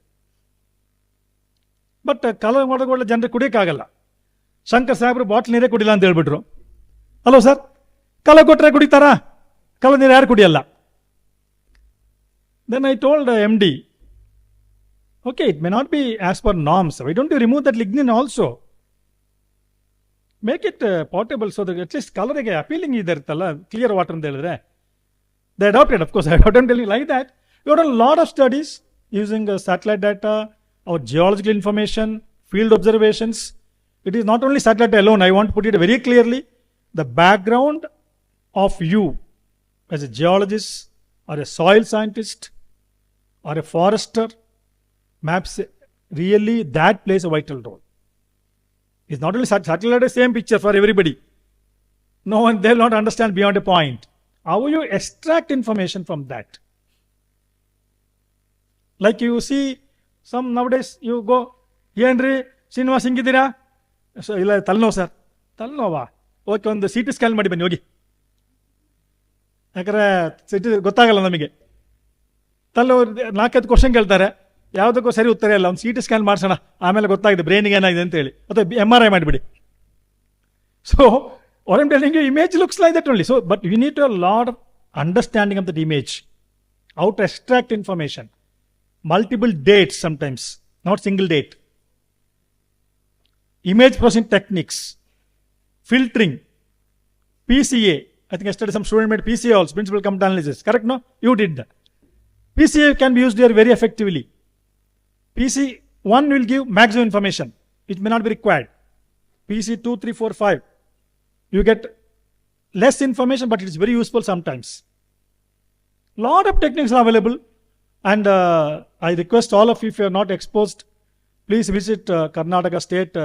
But color ಮಾಡೋದು ಜನರಿಗೆ ಕುಡಿಯೋಕ್ಕಾಗಲ್ಲ. ಶಂಕರ್ ಸಾಹೇಬರು bottle ನೀರೇ ಕುಡಿಲ್ಲ ಅಂತ ಹೇಳ್ಬಿಟ್ರು. Hello sir, colour ಕೊಟ್ಟರೆ ಕುಡಿತಾರಾ? Colour ನೀರು ಯಾರು ಕುಡಿಯಲ್ಲ. Then I told MD, Okay, it may not be as per norms. Why don't you remove that lignin also? Make it portable so that at least color appealing either clear water in there. They adopted, of course. I'm telling you like that. You got a lot of studies using satellite data or geological information, field observations. It is not only satellite alone. I want to put it very clearly. The background of you as a geologist or a soil scientist or a forester maps really that plays a vital role. It's not only satellite, the same picture for everybody. No one, they'll not understand beyond a point. How you extract information from that? Like you see, some nowadays you go, Yendri, Shinwa Singidira, so illa Talno sir. Talnova. Okay, on the CT scan madi bani hogi. Akara CT gottagalla namige. Tallo naakatu question keltare. ಯಾವುದಕ್ಕೂ ಸರಿ ಉತ್ತರ ಇಲ್ಲ. ಒಂದು CT scan ಮಾಡಿಸೋಣ, ಆಮೇಲೆ ಗೊತ್ತಾಗಿದೆ ಬ್ರೈನ್ಗೆ ಏನಾಗಿದೆ ಅಂತ ಹೇಳಿ, ಅಥವಾ MRI ಮಾಡಿಬಿಡಿ. So what I'm telling you, image looks like that only. So but you need to have a lot of understanding of that image, how to extract information, multiple dates sometimes, not single date, image processing techniques, filtering, PCA. I think yesterday some student made PCA also, principal component analysis. Correct? No, you did that. PCA can be used here very effectively. PC1 will give maximum information. It may not be required. PC2, 3, 4, 5. You get less information, but it is very useful sometimes. Lot of techniques are available. And I request all of you, if you are not exposed, please visit Karnataka State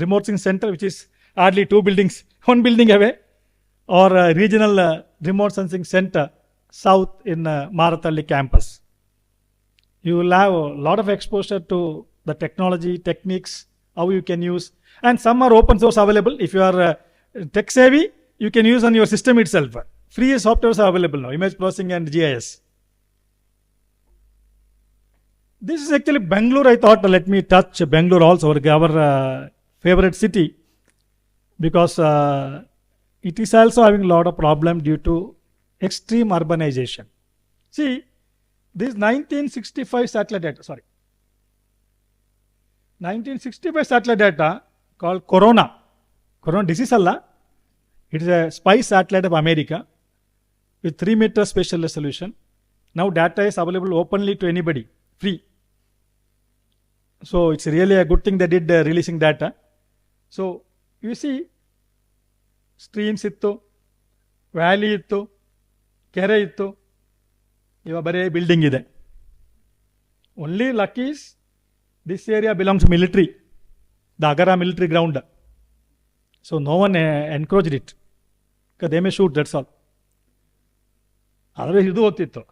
Remote Sensing Center, which is hardly 2 buildings, 1 building away, or Regional Remote Sensing Center, South in Marathalli campus. You will have a lot of exposure to the technology, techniques, how you can use. And some are open source available. If you are tech savvy, you can use on your system itself. Free softwares are available now, image processing and GIS. This is actually Bengaluru. I thought let me touch Bengaluru also, our favorite city, because it is also having a lot of problem due to extreme urbanization. See, this 1965 satellite data, 1965 satellite data called Corona disease alla, it is a spy satellite of America with 3 meter spatial resolution. Now data is available openly to anybody, free. So it's really a good thing they did releasing data. So you see, streams ittu, valley ittu, kere ittu, iva bare building ide. Only luck is this area belongs to military, the Agara military ground. So no one encouraged it, because they may shoot, that's all. Otherwise idu hottittu.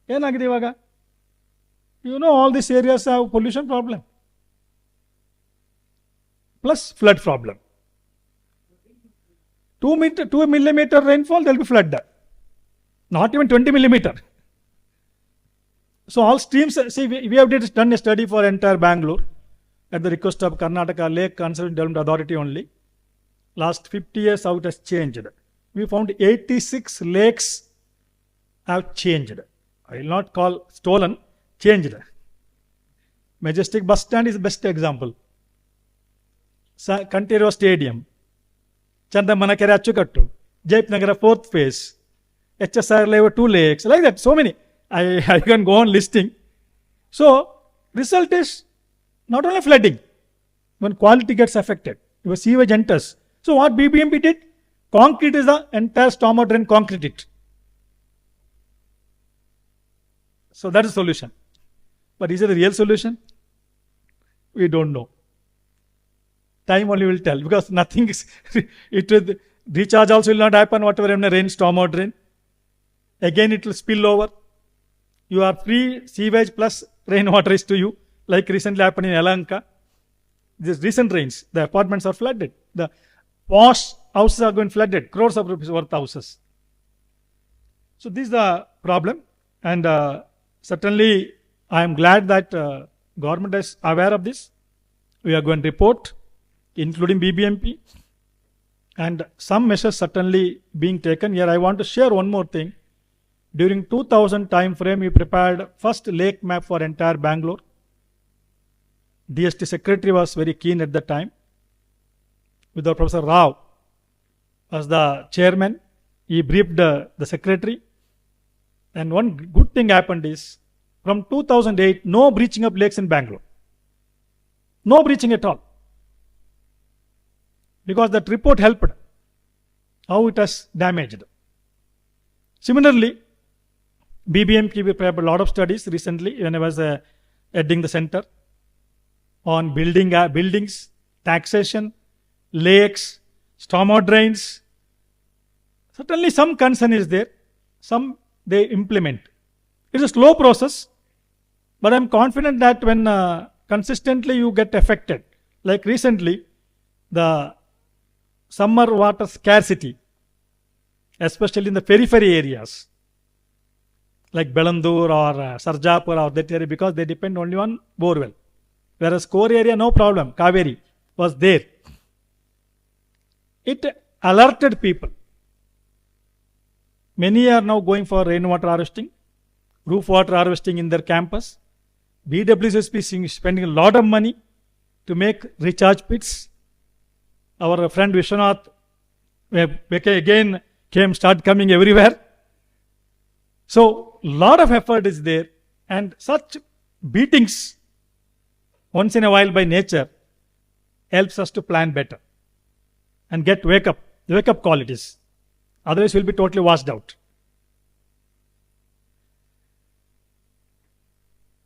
Yenagide ivaga? You know, all these areas have pollution problem, plus flood problem. 2 millimeter rainfall, there will be flood. Not even 20 millimeter. So all streams, see, we have done a study for entire Bengaluru at the request of Karnataka Lake Conservation Development Authority only. Last 50 years, how it has changed. We found 86 lakes have changed. I will not call stolen, changed. Majestic bus stand is the best example. Kantero Stadium, Chandamanakere Achukattu, Jaipnagara 4th phase, HSR level 2 lakes, like that, so many. I can go on listing. So, result is not only flooding, when quality gets affected, your sewage enters. So, what BBMP did? Concrete is the entire stormwater drain, concrete it. So, that is the solution. But is it the real solution? We don't know. Time only will tell, because nothing is, it will, recharge also will not happen, whatever in the rain, stormwater drain. Again, it will spill over. You are free sewage plus rainwater is to you, like recently happened in Alanka. These recent rains, the apartments are flooded. The posh houses are going flooded, crores of rupees worth houses. So this is the problem, and certainly I am glad that government is aware of this. We are going to report, including BBMP, and some measures certainly being taken. Here I want to share one more thing. During 2000 time frame, we prepared first lake map for entire Bengaluru. DST secretary was very keen at the time. With the Professor Rao as the chairman, he briefed the secretary. And one good thing happened is, from 2008, no breaching of lakes in Bangalore. No breaching at all. Because that report helped how it has damaged. Similarly, BBMP prepared a lot of studies recently when I was heading the center on buildings, taxation, lakes, stormwater drains. Certainly some concern is there, some they implement. It's a slow process, but I'm confident that when consistently you get affected, like recently, the summer water scarcity, especially in the periphery areas, like Bengaluru or Sarjapur or that area, because they depend only on borewell. Whereas core area, no problem, Kaveri was there. It alerted people. Many are now going for rainwater harvesting, roof water harvesting in their campus. BWSP is spending a lot of money to make recharge pits. Our friend Vishwanath again start coming everywhere. So, lot of effort is there, and such beatings once in a while by nature helps us to plan better and get wake up qualities. Otherwise, we'll be totally washed out.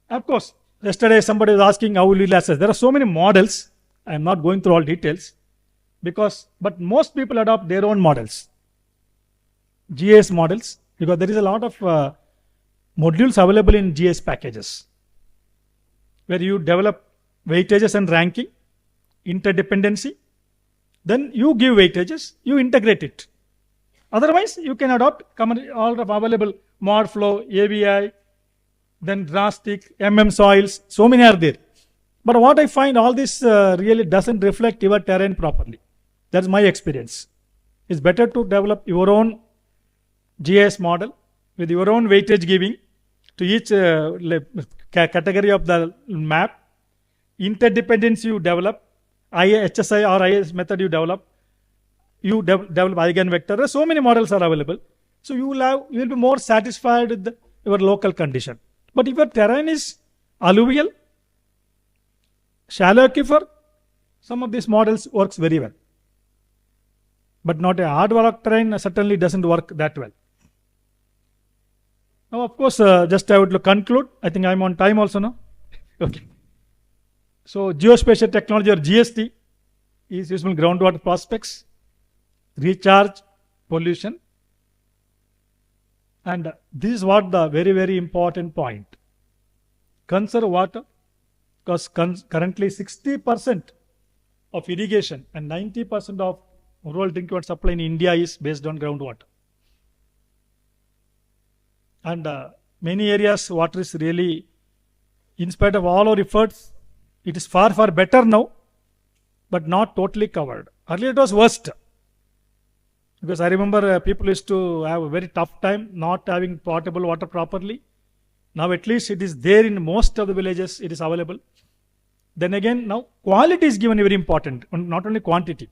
Of course, yesterday somebody was asking how will you assess. There are so many models. I am not going through all details but most people adopt their own models, GIS models, because there is a lot of modules available in GIS packages where you develop weightages and ranking, interdependency. Then you give weightages, you integrate it. Otherwise, you can adopt all of available mod flow, AVI, then drastic, soils, so many are there. But what I find, all this really doesn't reflect your terrain properly. That's my experience. It's better to develop your own GIS model with your own weightage giving to each category of the map. Interdependency you develop, HSI or IS method you develop. You develop eigenvector. There are so many models are available. So you will be more satisfied with your local condition. But if your terrain is alluvial, shallow aquifer, some of these models works very well. But not a hard rock terrain certainly doesn't work that well. Now, of course, just I would conclude. I think I'm on time also now. Okay. So, Geo-Spatial technology or GST is useful in groundwater prospects, recharge, pollution. And this is what the very, very important point. Conserve water, because currently 60% of irrigation and 90% of rural drinking water supply in India is based on groundwater. And many areas water is really, in spite of all our efforts, it is far, far better now, but not totally covered. Earlier it was worst. Because I remember people used to have a very tough time not having potable water properly. Now at least it is there in most of the villages, it is available. Then again, now quality is given very important, not only quantity.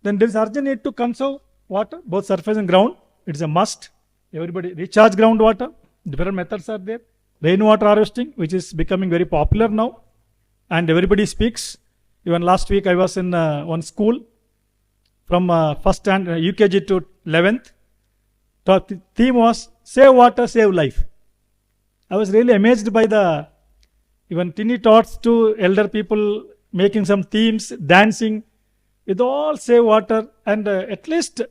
Then there is urgent need to conserve water, both surface and ground. It is a must. Everybody recharge groundwater. Different methods are there. Rainwater harvesting, which is becoming very popular now, and everybody speaks. Even last week I was in one school from first and UKG to 11th. The theme was save water, save life. I was really amazed by the even teeny tots to elder people making some themes, dancing with all save water, and at least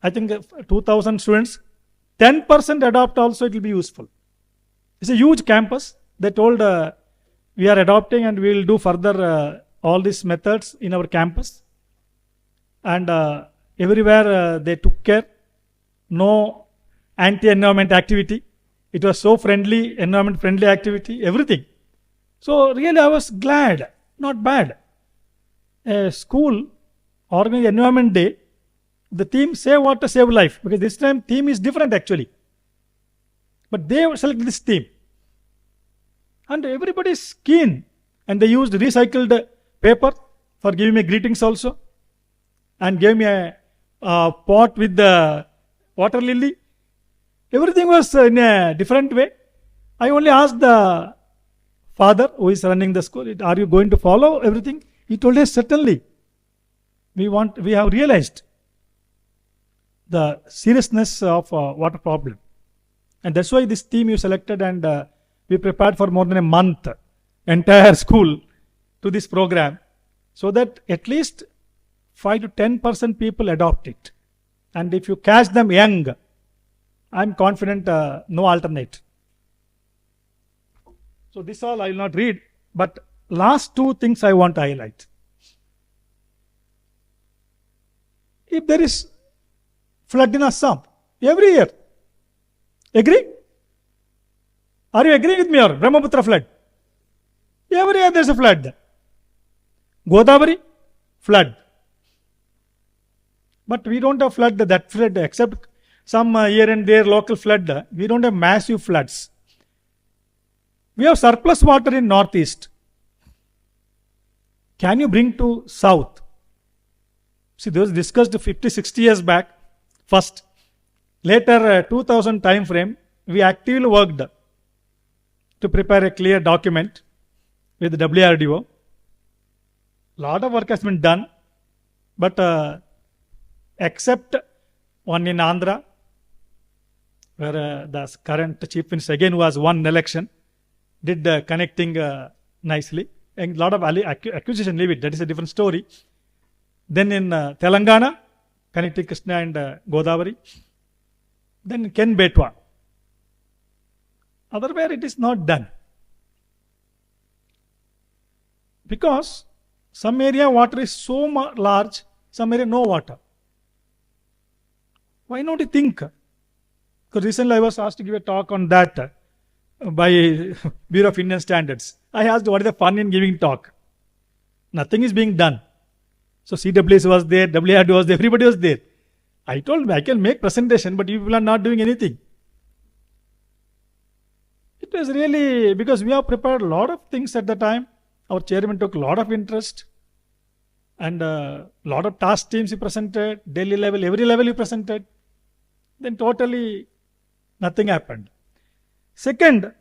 I think 2000 students, 10% adopt also, it will be useful. It's a huge campus. They told we are adopting and we will do further all these methods in our campus. And everywhere they took care. No anti-environment activity. It was so friendly, environment friendly activity, everything. So really I was glad, not bad. A school organized Environment Day, the theme save water, save life, because this time theme is different actually. But they selected this theme. And everybody is keen. And they used recycled paper for giving me greetings also, and gave me a pot with the water lily. Everything was in a different way. I only asked the father who is running the school, are you going to follow everything? He told us, certainly. We have realized the seriousness of water problem. And that's why this theme you selected, and we prepared for more than a month, entire school, to this program, so that at least 5 to 10% people adopt it. And if you catch them young, I'm confident no alternate. So this all I will not read, but last two things I want to highlight. If there is flood in Assam every year, agree? Are you agreeing with me or Brahmaputra flood? Every year there is a flood. Godavari, flood. But we don't have flood, that flood, except some here and there local flood. We don't have massive floods. We have surplus water in northeast. Can you bring to south? See, those discussed 50, 60 years back. First, later 2000 time frame, we actively worked to prepare a clear document with the WRDO. Lot of work has been done, but except one in Andhra, where the current chief minister again who has won election, did connecting nicely. And a lot of accusation, leave it, that is a different story. Then in Telangana, connecting Krishna and Godavari. Then in Ken Betwa. Otherwise it is not done. Because some area water is so large, some area no water. Why not you think? Because recently I was asked to give a talk on that by Bureau of Indian Standards. I asked what is the fun in giving talk. Nothing is being done. So CWS was there, WRD was there, everybody was there. I told them I can make presentation, but you people are not doing anything. It was really, because we have prepared a lot of things at the time. Our chairman took a lot of interest, and a lot of task teams he presented, Delhi level, every level he presented. Then totally nothing happened. Second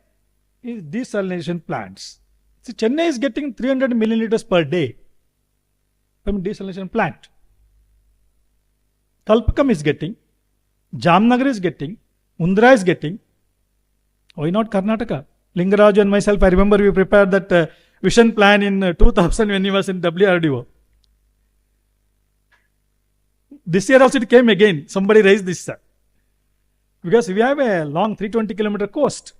is desalination plants. See, Chennai is getting 300 milliliters per day from desalination plant. Kalpakam is getting, Jamnagar is getting, Mundra is getting. Why not Karnataka? Lingaraju and myself, I remember we prepared that vision plan in 2000 when he was in WRDO. This year also it came again. Somebody raised this. Because we have a long 320-kilometer coast.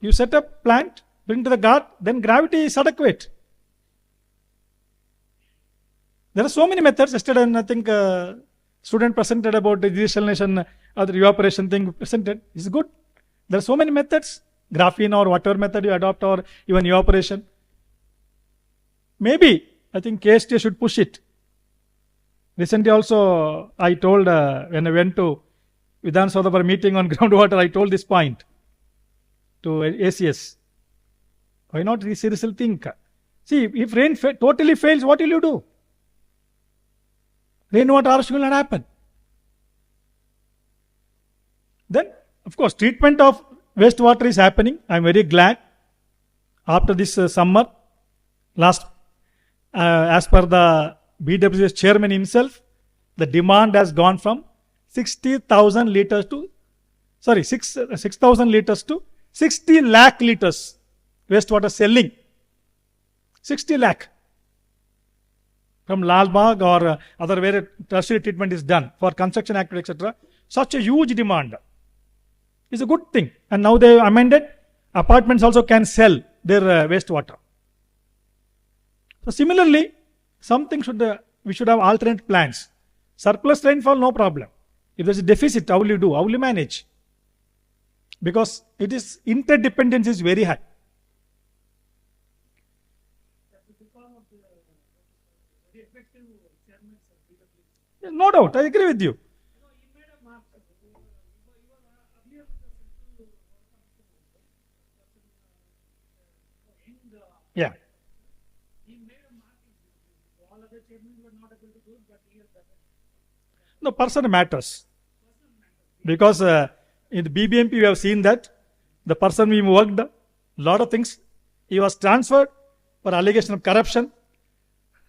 You set up plant, bring to the guard, then gravity is adequate. There are so many methods. Yesterday, I think student presented about the desalination or the evaporation thing presented. It's good. There are so many methods. Graphene or whatever method you adopt, or even evaporation. Maybe, I think KST should push it. Recently also, I told when I went to Vidhan Sabha for a meeting on groundwater, I told this point to ACS. Why not seriously think? See, if rain totally fails, what will you do? Rainwater harvesting will not happen. Then, of course, treatment of wastewater is happening. I am very glad. After this summer, as per the BWS chairman himself, the demand has gone from 60,000 liters to, 6,000 liters to 60 lakh liters wastewater selling. 60 lakh. From Lalbagh or other where tertiary treatment is done for construction activity, etc. Such a huge demand. It's a good thing. And now they amended, apartments also can sell their wastewater. So similarly, something we should have alternate plans. Surplus rainfall, no problem. If there's a deficit, how will you do? How will you manage? Because it is interdependence is very high. No doubt, I agree with you. Yeah. No, person matters. Because in the BBMP, we have seen that the person we worked a lot of things, he was transferred for allegation of corruption.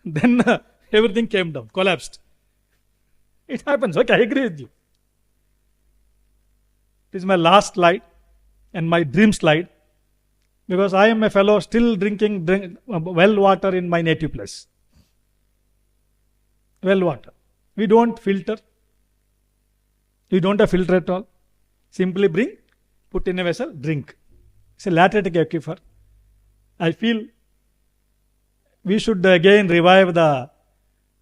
Then everything came down, collapsed. It happens. Okay, I agree with you. This is my last slide and my dream slide, because I am a fellow still drinking well water in my native place. Well water. We don't filter. We don't have filter at all. Simply bring, put in a vessel, drink. It's a lateritic aquifer. I feel we should again revive the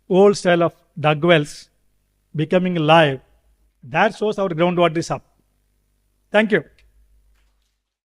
old style of dug wells, becoming live. That shows our groundwater is up. Thank you.